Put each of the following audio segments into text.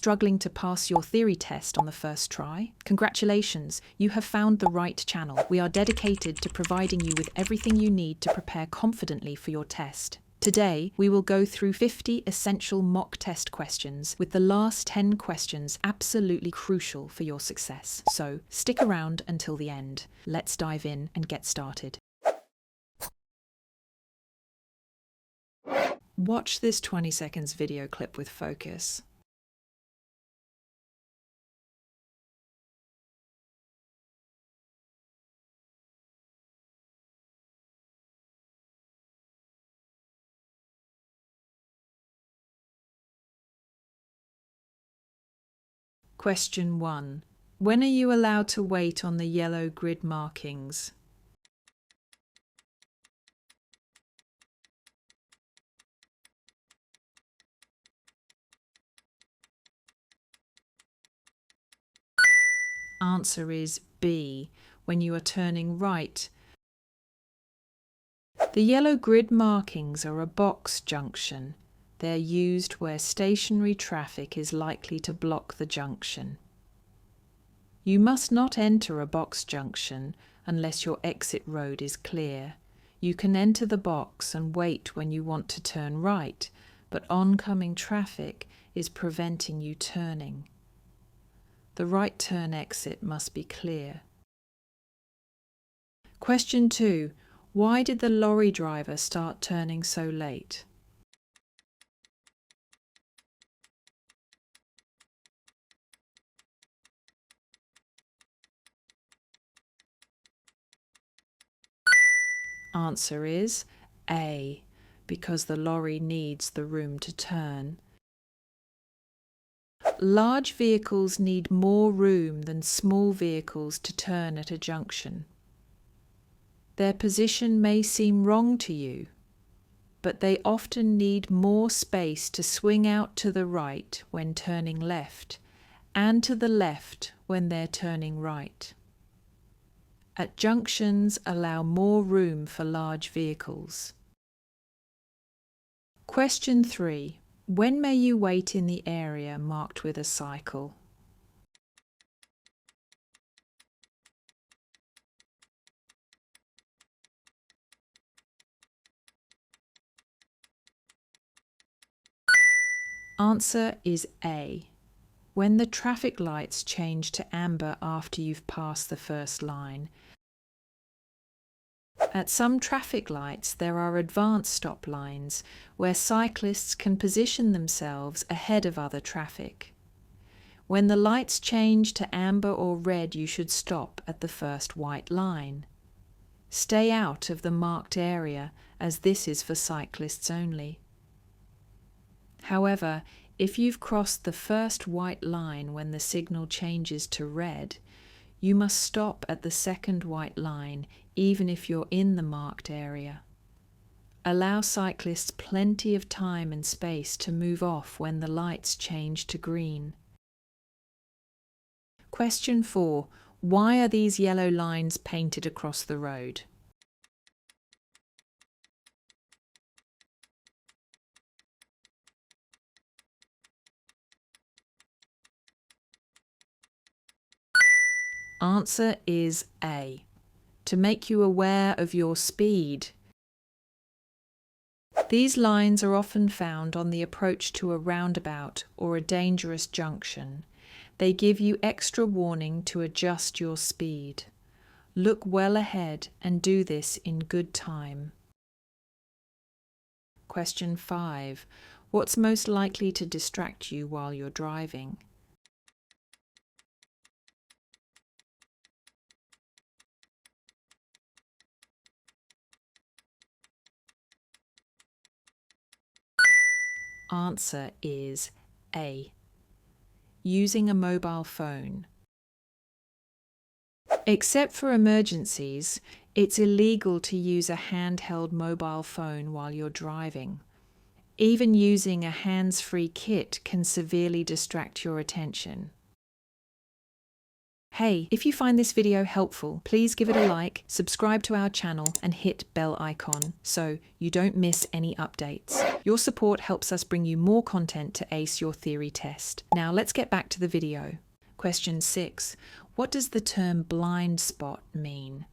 struggling to pass your theory test on the first try? Congratulations, you have found the right channel. We are dedicated to providing you with everything you need to prepare confidently for your test. Today, we will go through 50 essential mock test questions, with the last 10 questions absolutely crucial for your success. So, stick around until the end. Let's dive in and get started. Watch this 20 seconds video clip with focus. Question 1. When are you allowed to wait on the yellow grid markings? Answer is B, when you are turning right. The yellow grid markings are a box junction. They're used where stationary traffic is likely to block the junction. You must not enter a box junction unless your exit road is clear. You can enter the box and wait when you want to turn right, but oncoming traffic is preventing you turning. The right turn exit must be clear. Question 2. Why did the lorry driver start turning so late? Answer is A, because the lorry needs the room to turn. Large vehicles need more room than small vehicles to turn at a junction. Their position may seem wrong to you, but they often need more space to swing out to the right when turning left, and to the left when they're turning right. At junctions, allow more room for large vehicles. Question 3. When may you wait in the area marked with a cycle? Answer is A, when the traffic lights change to amber after you've passed the first line. At some traffic lights, there are advanced stop lines where cyclists can position themselves ahead of other traffic. When the lights change to amber or red, you should stop at the first white line. Stay out of the marked area, as this is for cyclists only. However, if you've crossed the first white line when the signal changes to red, you must stop at the second white line, even if you're in the marked area. Allow cyclists plenty of time and space to move off when the lights change to green. Question 4. Why are these yellow lines painted across the road? Answer is A, to make you aware of your speed. These lines are often found on the approach to a roundabout or a dangerous junction. They give you extra warning to adjust your speed. Look well ahead and do this in good time. Question 5. What's most likely to distract you while you're driving? Answer is A, using a mobile phone. Except for emergencies, it's illegal to use a handheld mobile phone while you're driving. Even using a hands-free kit can severely distract your attention. Hey, if you find this video helpful, please give it a like, subscribe to our channel and hit bell icon so you don't miss any updates. Your support helps us bring you more content to ace your theory test. Now let's get back to the video. Question 6. What does the term blind spot mean?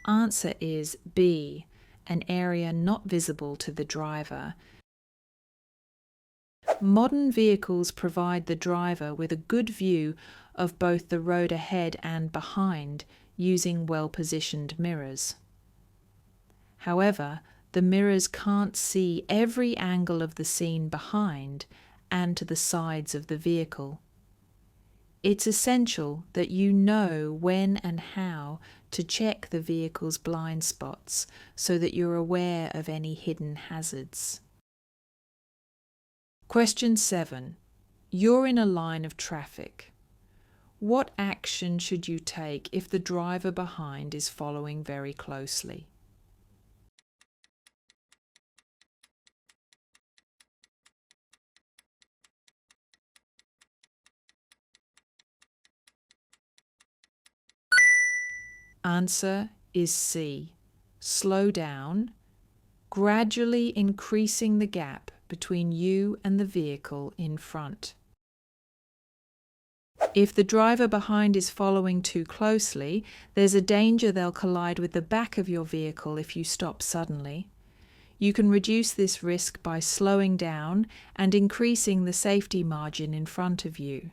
Answer is B, an area not visible to the driver. Modern vehicles provide the driver with a good view of both the road ahead and behind using well-positioned mirrors. However, the mirrors can't see every angle of the scene behind and to the sides of the vehicle. It's essential that you know when and how to check the vehicle's blind spots so that you're aware of any hidden hazards. Question 7. You're in a line of traffic. What action should you take if the driver behind is following very closely? Answer is C. Slow down, gradually increasing the gap between you and the vehicle in front. If the driver behind is following too closely, there's a danger they'll collide with the back of your vehicle if you stop suddenly. You can reduce this risk by slowing down and increasing the safety margin in front of you.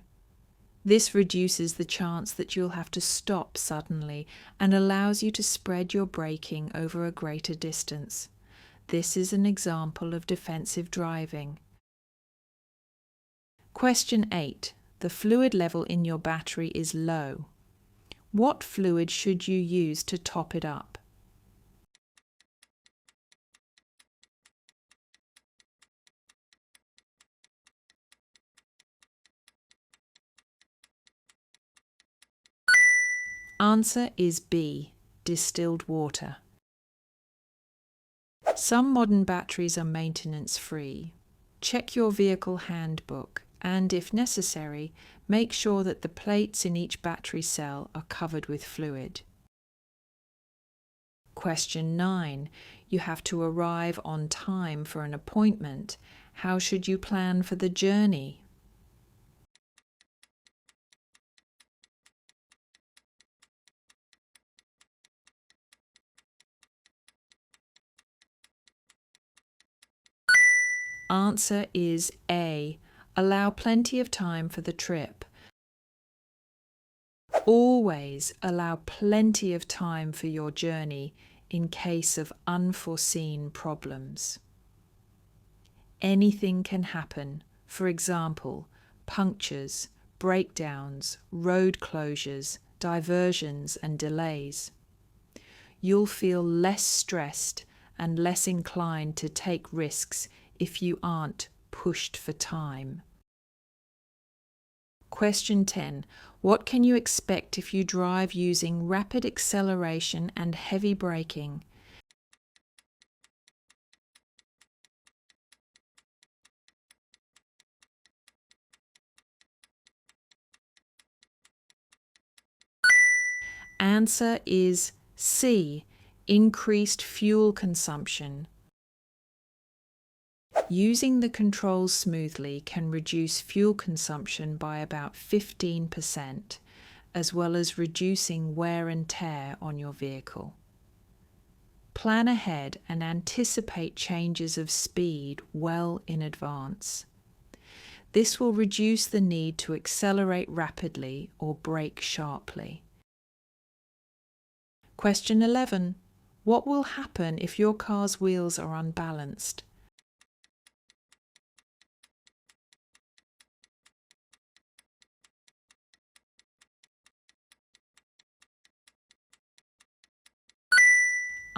This reduces the chance that you'll have to stop suddenly and allows you to spread your braking over a greater distance. This is an example of defensive driving. Question 8. The fluid level in your battery is low. What fluid should you use to top it up? Answer is B, distilled water. Some modern batteries are maintenance-free. Check your vehicle handbook and, if necessary, make sure that the plates in each battery cell are covered with fluid. Question 9. You have to arrive on time for an appointment. How should you plan for the journey? Answer is A. Allow plenty of time for the trip. Always allow plenty of time for your journey in case of unforeseen problems. Anything can happen, for example, punctures, breakdowns, road closures, diversions and delays. You'll feel less stressed and less inclined to take risks if you aren't pushed for time. Question 10. What can you expect if you drive using rapid acceleration and heavy braking? Answer is C. Increased fuel consumption. Using the controls smoothly can reduce fuel consumption by about 15%, as well as reducing wear and tear on your vehicle. Plan ahead and anticipate changes of speed well in advance. This will reduce the need to accelerate rapidly or brake sharply. Question 11. What will happen if your car's wheels are unbalanced?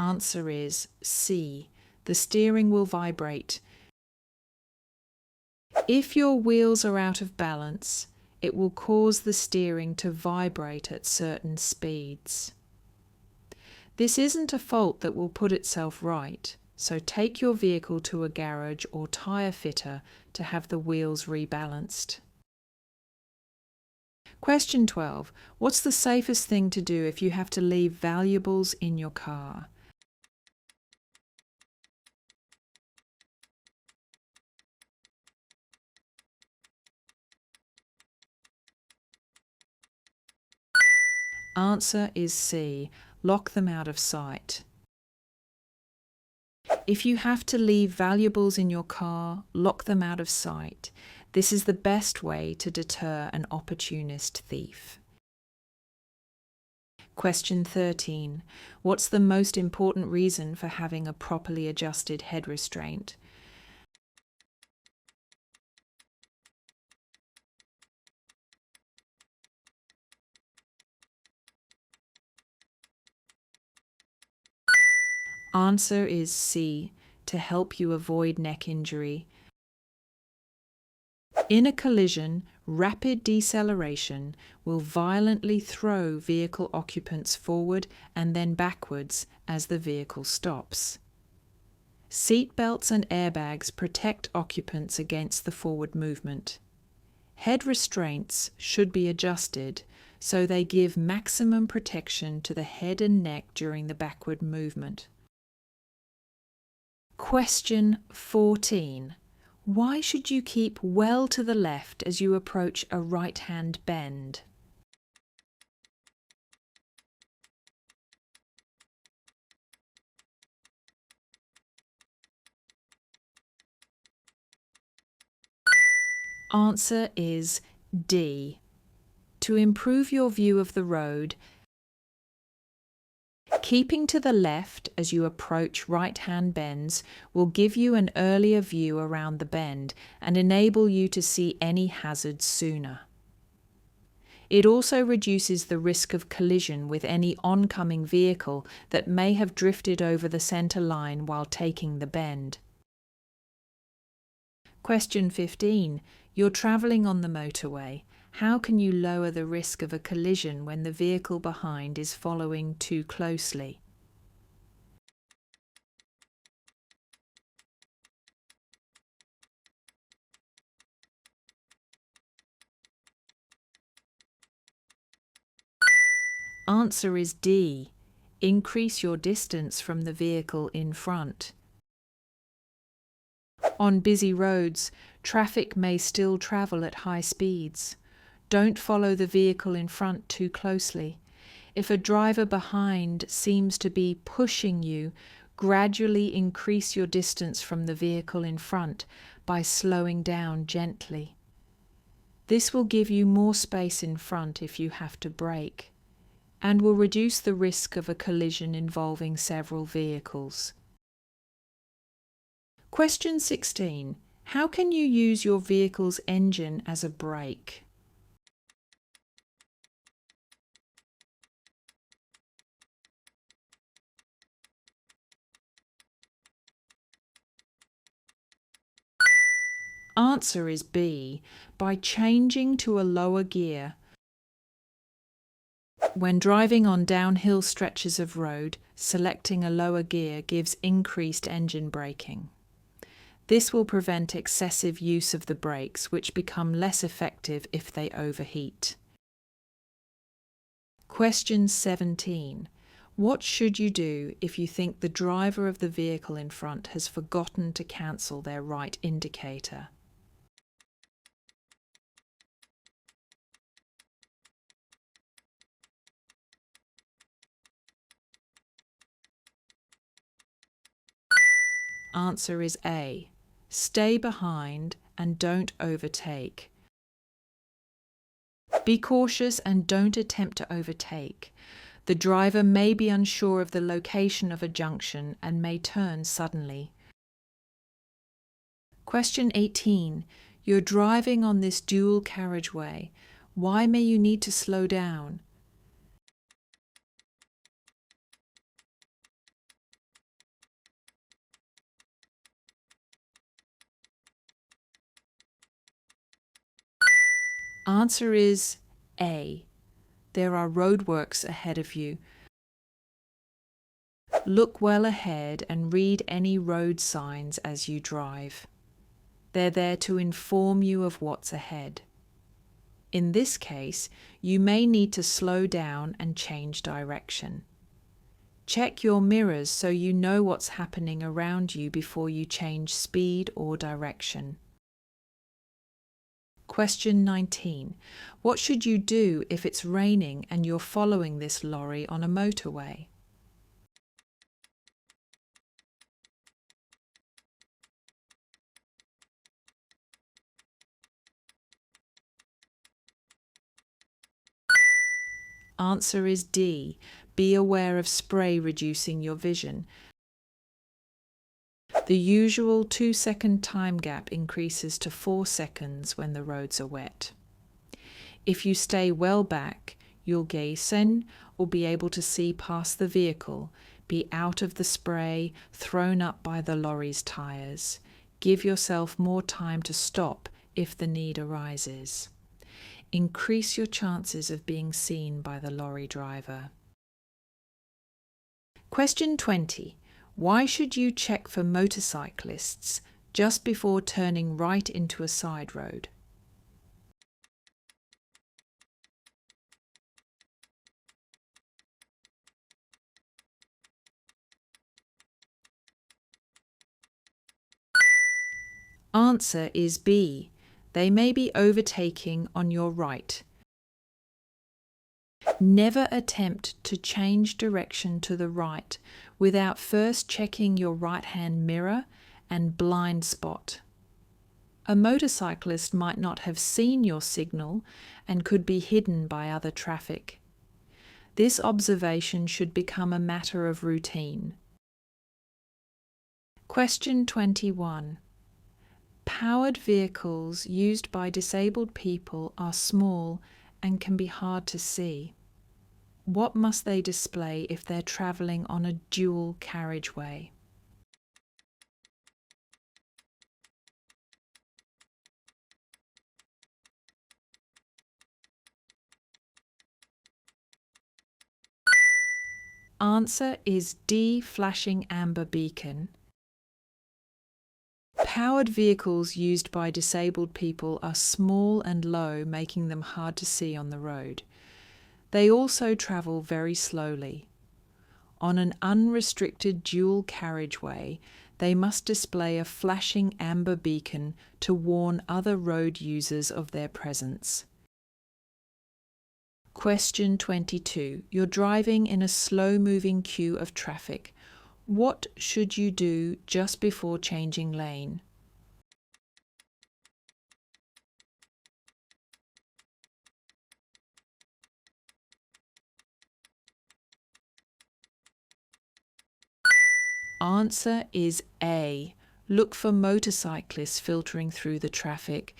Answer is C. The steering will vibrate. If your wheels are out of balance, it will cause the steering to vibrate at certain speeds. This isn't a fault that will put itself right, so take your vehicle to a garage or tyre fitter to have the wheels rebalanced. Question 12. What's the safest thing to do if you have to leave valuables in your car? Answer is C. Lock them out of sight. If you have to leave valuables in your car, lock them out of sight. This is the best way to deter an opportunist thief. Question 13. What's the most important reason for having a properly adjusted head restraint? Answer is C. To help you avoid neck injury. In a collision, rapid deceleration will violently throw vehicle occupants forward and then backwards as the vehicle stops. Seat belts and airbags protect occupants against the forward movement. Head restraints should be adjusted so they give maximum protection to the head and neck during the backward movement. Question 14. Why should you keep well to the left as you approach a right-hand bend? Answer is D. To improve your view of the road, keeping to the left as you approach right-hand bends will give you an earlier view around the bend and enable you to see any hazards sooner. It also reduces the risk of collision with any oncoming vehicle that may have drifted over the centre line while taking the bend. Question 15. You're travelling on the motorway. How can you lower the risk of a collision when the vehicle behind is following too closely? Answer is D. Increase your distance from the vehicle in front. On busy roads, traffic may still travel at high speeds. Don't follow the vehicle in front too closely. If a driver behind seems to be pushing you, gradually increase your distance from the vehicle in front by slowing down gently. This will give you more space in front if you have to brake, and will reduce the risk of a collision involving several vehicles. Question 16. How can you use your vehicle's engine as a brake? Answer is B. By changing to a lower gear. When driving on downhill stretches of road, selecting a lower gear gives increased engine braking. This will prevent excessive use of the brakes, which become less effective if they overheat. Question 17. What should you do if you think the driver of the vehicle in front has forgotten to cancel their right indicator? Answer is A. Stay behind and don't overtake. Be cautious and don't attempt to overtake. The driver may be unsure of the location of a junction and may turn suddenly. Question 18. You're driving on this dual carriageway. Why may you need to slow down? Answer is A. There are roadworks ahead of you. Look well ahead and read any road signs as you drive. They're there to inform you of what's ahead. In this case, you may need to slow down and change direction. Check your mirrors so you know what's happening around you before you change speed or direction. Question 19. What should you do if it's raining and you're following this lorry on a motorway? Answer is D. Be aware of spray reducing your vision. The usual 2-second time gap increases to 4 seconds when the roads are wet. If you stay well back, you'll gaze in or be able to see past the vehicle, be out of the spray thrown up by the lorry's tyres. Give yourself more time to stop if the need arises. Increase your chances of being seen by the lorry driver. Question 20. Why should you check for motorcyclists just before turning right into a side road? Answer is B. They may be overtaking on your right. Never attempt to change direction to the right without first checking your right-hand mirror and blind spot. A motorcyclist might not have seen your signal and could be hidden by other traffic. This observation should become a matter of routine. Question 21. Powered vehicles used by disabled people are small and can be hard to see. What must they display if they're travelling on a dual carriageway? Answer is D. Flashing amber beacon. Powered vehicles used by disabled people are small and low, making them hard to see on the road. They also travel very slowly. On an unrestricted dual carriageway, they must display a flashing amber beacon to warn other road users of their presence. Question 22. You're driving in a slow-moving queue of traffic. What should you do just before changing lane? Answer is A. Look for motorcyclists filtering through the traffic.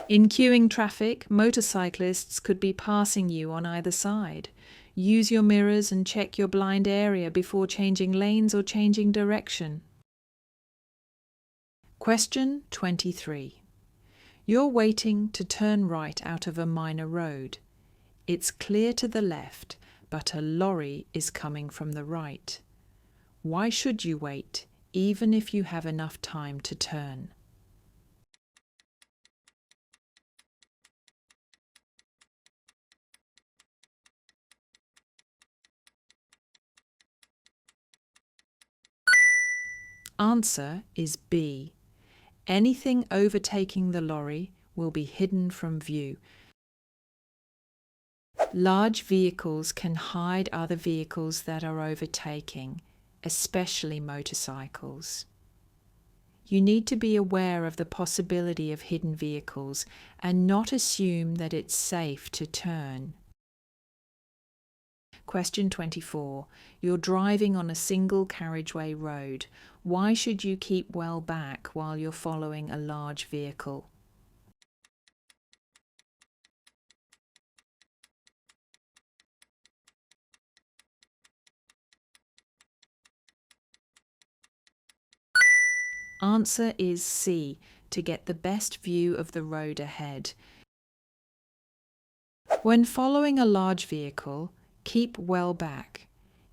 In queuing traffic, motorcyclists could be passing you on either side. Use your mirrors and check your blind area before changing lanes or changing direction. Question 23. You're waiting to turn right out of a minor road. It's clear to the left, but a lorry is coming from the right. Why should you wait, even if you have enough time to turn? Answer is B. Anything overtaking the lorry will be hidden from view. Large vehicles can hide other vehicles that are overtaking, especially motorcycles. You need to be aware of the possibility of hidden vehicles and not assume that it's safe to turn. Question 24. You're driving on a single carriageway road. Why should you keep well back while you're following a large vehicle? Answer is C. To get the best view of the road ahead. When following a large vehicle, keep well back.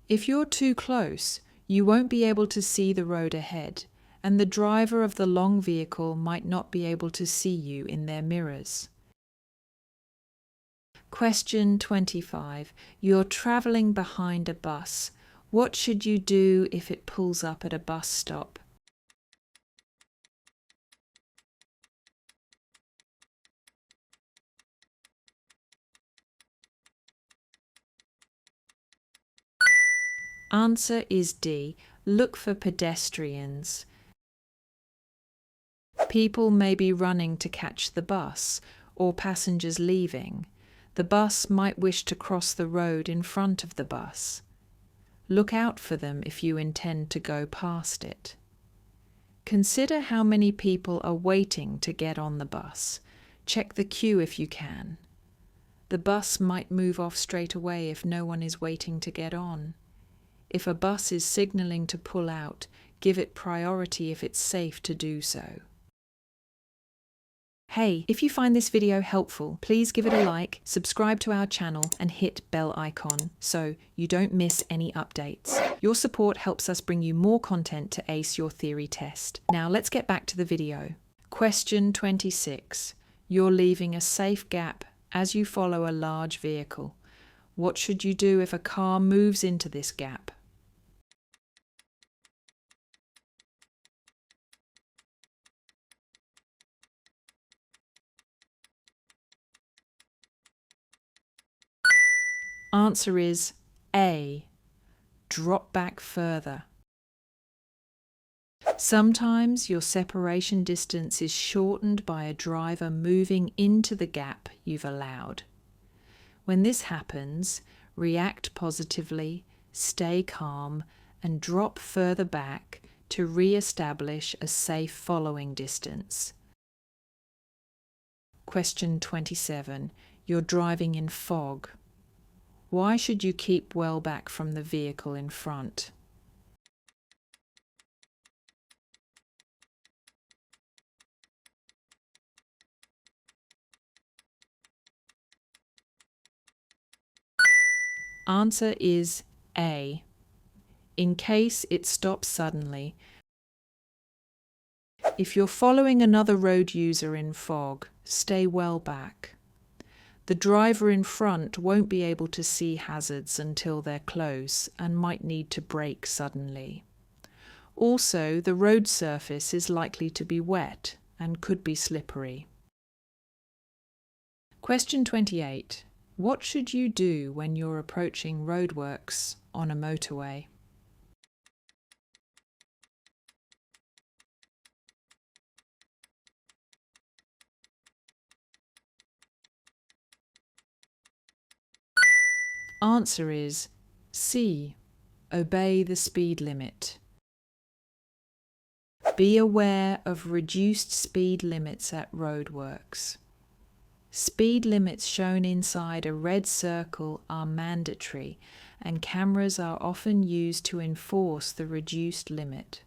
If you're too close, you won't be able to see the road ahead, and the driver of the long vehicle might not be able to see you in their mirrors. Question 25. You're travelling behind a bus. What should you do if it pulls up at a bus stop? Answer is D. Look for pedestrians. People may be running to catch the bus, or passengers leaving. The bus might wish to cross the road in front of the bus. Look out for them if you intend to go past it. Consider how many people are waiting to get on the bus. Check the queue if you can. The bus might move off straight away if no one is waiting to get on. If a bus is signalling to pull out, give it priority if it's safe to do so. Hey, if you find this video helpful, please give it a like, subscribe to our channel and hit bell icon so you don't miss any updates. Your support helps us bring you more content to ace your theory test. Now let's get back to the video. Question 26. You're leaving a safe gap as you follow a large vehicle. What should you do if a car moves into this gap? Answer is A. Drop back further. Sometimes your separation distance is shortened by a driver moving into the gap you've allowed. When this happens, react positively, stay calm, and drop further back to re-establish a safe following distance. Question 27. You're driving in fog. Why should you keep well back from the vehicle in front? Answer is A. In case it stops suddenly. If you're following another road user in fog, stay well back. The driver in front won't be able to see hazards until they're close and might need to brake suddenly. Also, the road surface is likely to be wet and could be slippery. Question 28. What should you do when you're approaching roadworks on a motorway? Answer is C. Obey the speed limit. Be aware of reduced speed limits at roadworks. Speed limits shown inside a red circle are mandatory, and cameras are often used to enforce the reduced limit.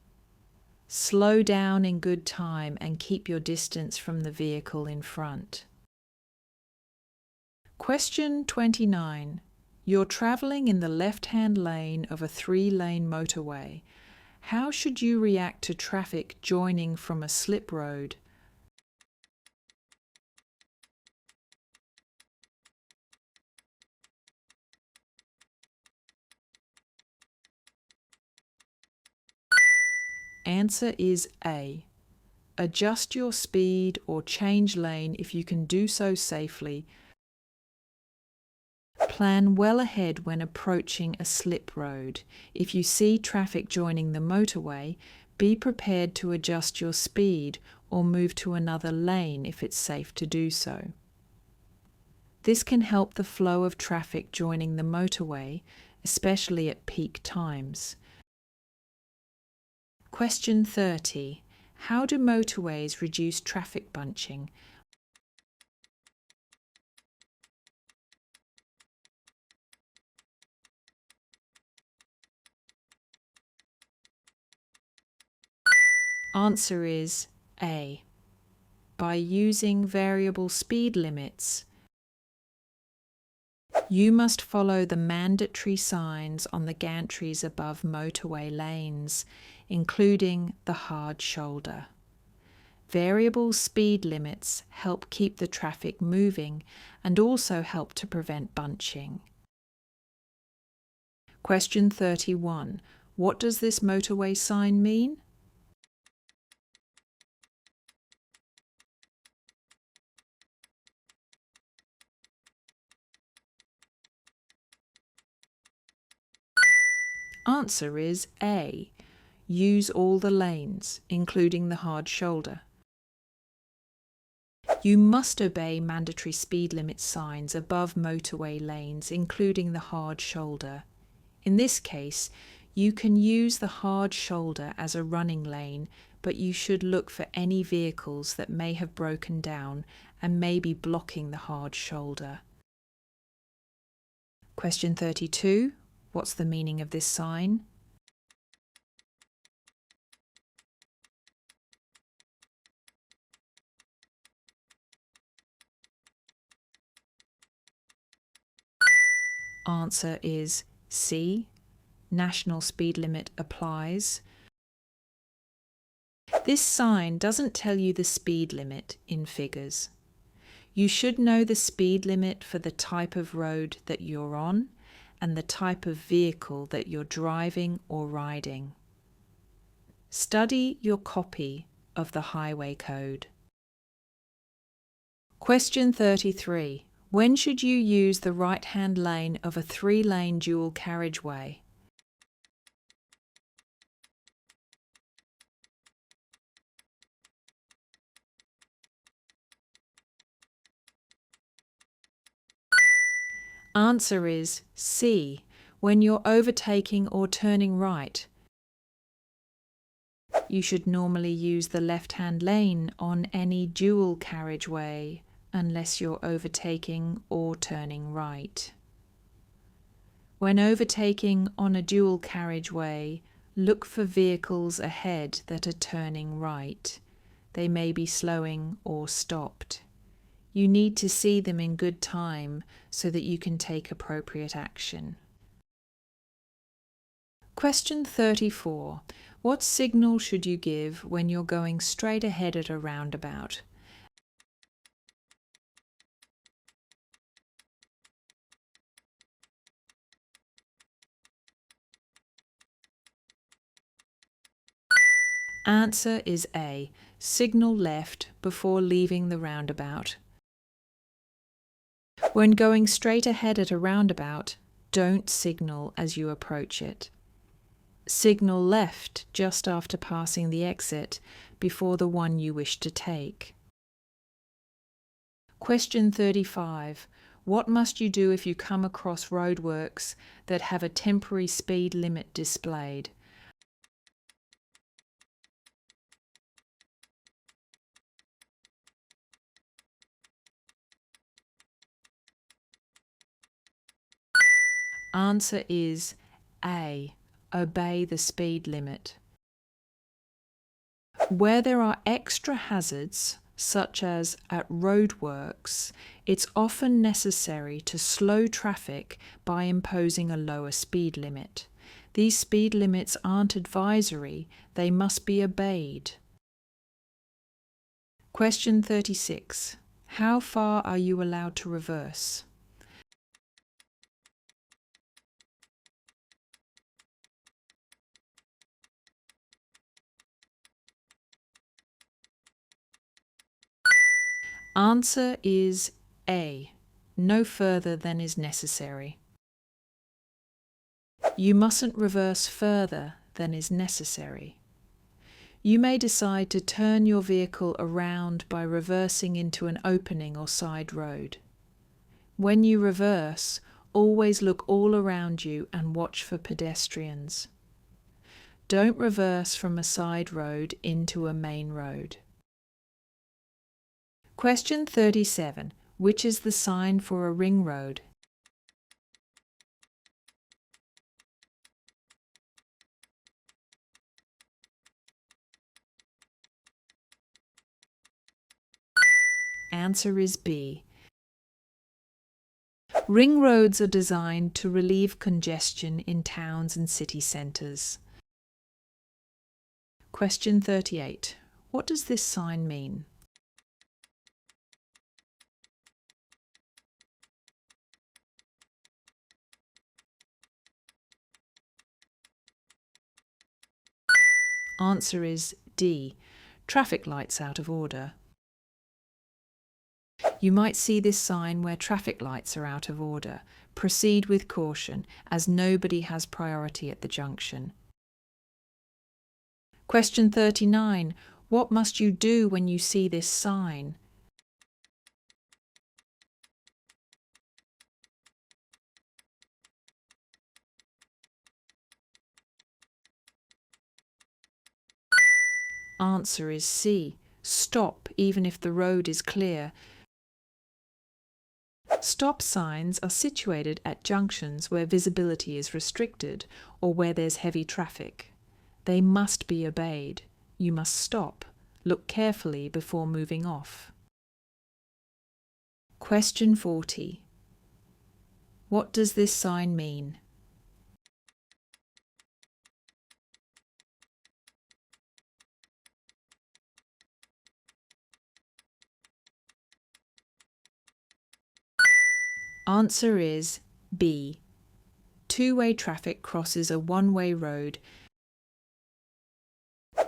Slow down in good time and keep your distance from the vehicle in front. Question 29. You're travelling in the left-hand lane of a 3-lane motorway. How should you react to traffic joining from a slip road? Answer is A. Adjust your speed or change lane if you can do so safely. Plan well ahead when approaching a slip road. If you see traffic joining the motorway, be prepared to adjust your speed or move to another lane if it's safe to do so. This can help the flow of traffic joining the motorway, especially at peak times. Question 30. How do motorways reduce traffic bunching? Answer is A. By using variable speed limits. You must follow the mandatory signs on the gantries above motorway lanes, including the hard shoulder. Variable speed limits help keep the traffic moving and also help to prevent bunching. Question 31. What does this motorway sign mean? Answer is A. Use all the lanes, including the hard shoulder. You must obey mandatory speed limit signs above motorway lanes, including the hard shoulder. In this case, you can use the hard shoulder as a running lane, but you should look for any vehicles that may have broken down and may be blocking the hard shoulder. Question 32. What's the meaning of this sign? Answer is C. National speed limit applies. This sign doesn't tell you the speed limit in figures. You should know the speed limit for the type of road that you're on and the type of vehicle that you're driving or riding. Study your copy of the highway code. Question 33. When should you use the right-hand lane of a 3-lane dual carriageway? Answer is C. When you're overtaking or turning right. You should normally use the left-hand lane on any dual carriageway unless you're overtaking or turning right. When overtaking on a dual carriageway, look for vehicles ahead that are turning right. They may be slowing or stopped. You need to see them in good time so that you can take appropriate action. Question 34. What signal should you give when you're going straight ahead at a roundabout? Answer is A. Signal left before leaving the roundabout. When going straight ahead at a roundabout, don't signal as you approach it. Signal left just after passing the exit before the one you wish to take. Question 35. What must you do if you come across roadworks that have a temporary speed limit displayed? Answer is A. Obey the speed limit. Where there are extra hazards, such as at roadworks, it's often necessary to slow traffic by imposing a lower speed limit. These speed limits aren't advisory, they must be obeyed. Question 36. How far are you allowed to reverse? Answer is A. No further than is necessary. You mustn't reverse further than is necessary. You may decide to turn your vehicle around by reversing into an opening or side road. When you reverse, always look all around you and watch for pedestrians. Don't reverse from a side road into a main road. Question 37. Which is the sign for a ring road? Answer is B. Ring roads are designed to relieve congestion in towns and city centres. Question 38. What does this sign mean? Answer is D. Traffic lights out of order. You might see this sign where traffic lights are out of order. Proceed with caution, as nobody has priority at the junction. Question 39. What must you do when you see this sign? Answer is C. Stop even if the road is clear. Stop signs are situated at junctions where visibility is restricted or where there's heavy traffic. They must be obeyed. You must stop. Look carefully before moving off. Question 40. What does this sign mean? Answer is B. Two-way traffic crosses a one-way road.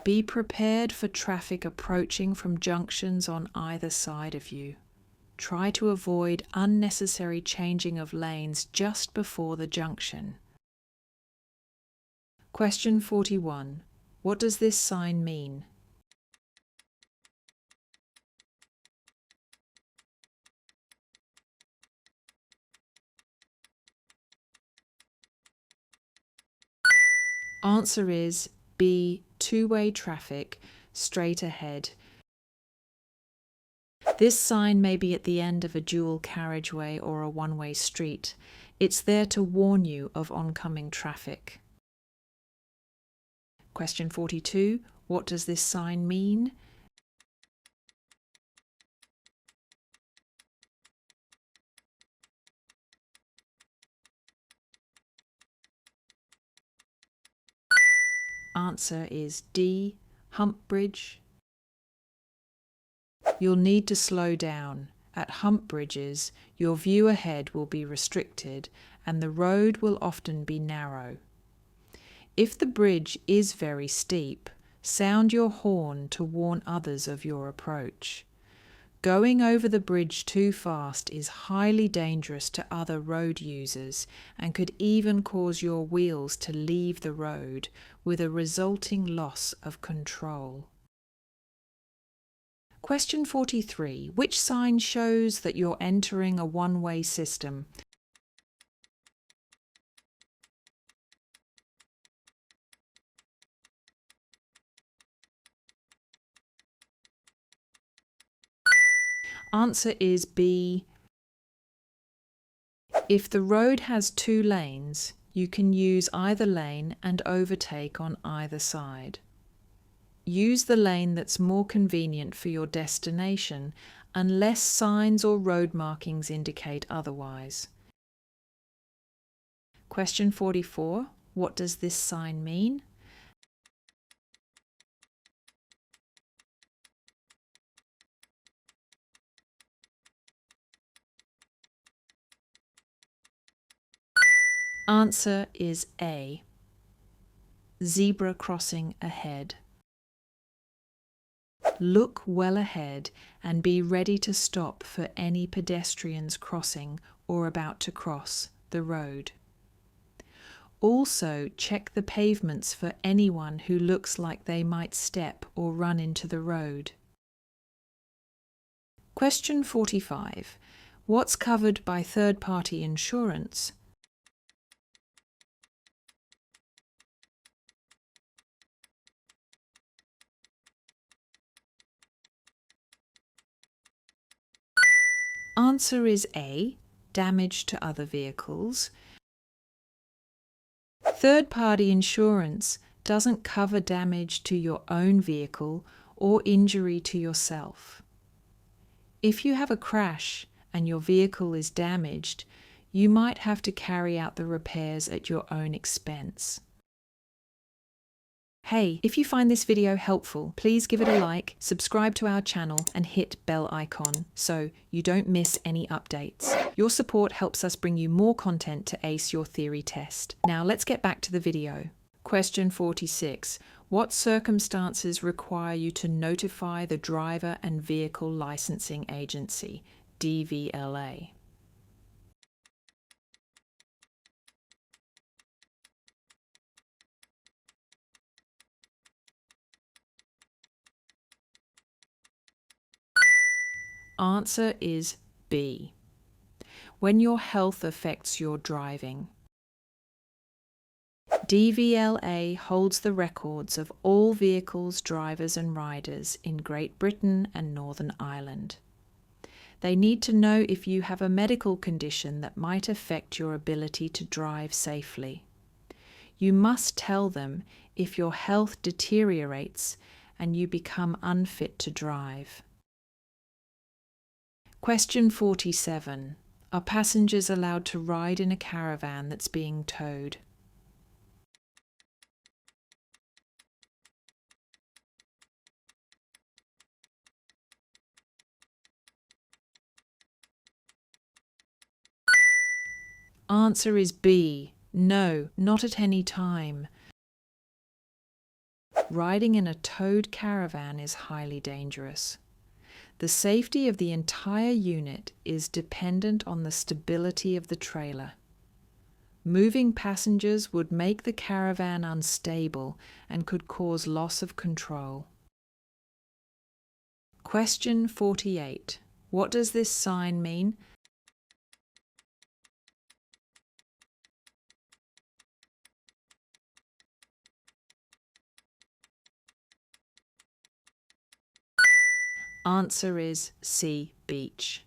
Be prepared for traffic approaching from junctions on either side of you. Try to avoid unnecessary changing of lanes just before the junction. Question 41. What does this sign mean? Answer is B. Two-way traffic, straight ahead. This sign may be at the end of a dual carriageway or a one-way street. It's there to warn you of oncoming traffic. Question 42. What does this sign mean? Answer is D. Hump bridge. You'll need to slow down. At hump bridges, your view ahead will be restricted and the road will often be narrow. If the bridge is very steep, sound your horn to warn others of your approach. Going over the bridge too fast is highly dangerous to other road users and could even cause your wheels to leave the road with a resulting loss of control. Question 43. Which sign shows that you're entering a one-way system? Answer is B. If the road has two lanes, you can use either lane and overtake on either side. Use the lane that's more convenient for your destination unless signs or road markings indicate otherwise. Question 44. What does this sign mean? Answer is A. Zebra crossing ahead. Look well ahead and be ready to stop for any pedestrians crossing or about to cross the road. Also, check the pavements for anyone who looks like they might step or run into the road. Question 45. What's covered by third-party insurance? Answer is A. Damage to other vehicles. Third-party insurance doesn't cover damage to your own vehicle or injury to yourself. If you have a crash and your vehicle is damaged, You might have to carry out the repairs at your own expense. Hey, if you find this video helpful, please give it a like, subscribe to our channel and hit bell icon so you don't miss any updates. Your support helps us bring you more content to ace your theory test. Now let's get back to the video. Question 46. What circumstances require you to notify the Driver and Vehicle Licensing Agency, DVLA? Answer is B. When your health affects your driving. DVLA holds the records of all vehicles, drivers and riders in Great Britain and Northern Ireland. They need to know if you have a medical condition that might affect your ability to drive safely. You must tell them if your health deteriorates and you become unfit to drive. Question 47. Are passengers allowed to ride in a caravan that's being towed? Answer is B. No, not at any time. Riding in a towed caravan is highly dangerous. The safety of the entire unit is dependent on the stability of the trailer. Moving passengers would make the caravan unstable and could cause loss of control. Question 48. What does this sign mean? Answer is C. Beach.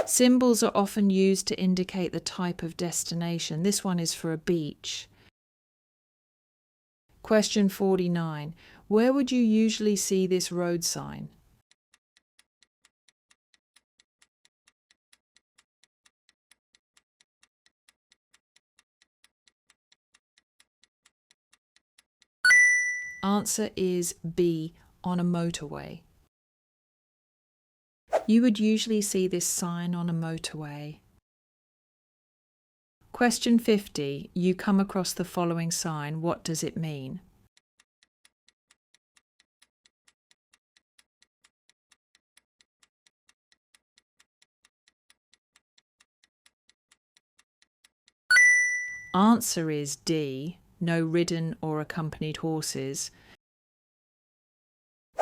Symbols are often used to indicate the type of destination. This one is for a beach. Question 49. Where would you usually see this road sign? Answer is B. On a motorway. You would usually see this sign on a motorway. Question 50. You come across the following sign. What does it mean? Answer is D. No ridden or accompanied horses.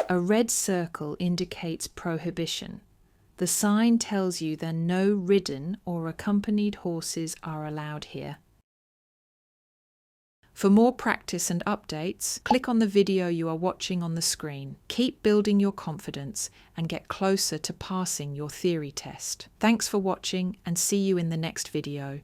A red circle indicates prohibition. The sign tells you that no ridden or accompanied horses are allowed here. For more practice and updates, click on the video you are watching on the screen. Keep building your confidence and get closer to passing your theory test. Thanks for watching and see you in the next video.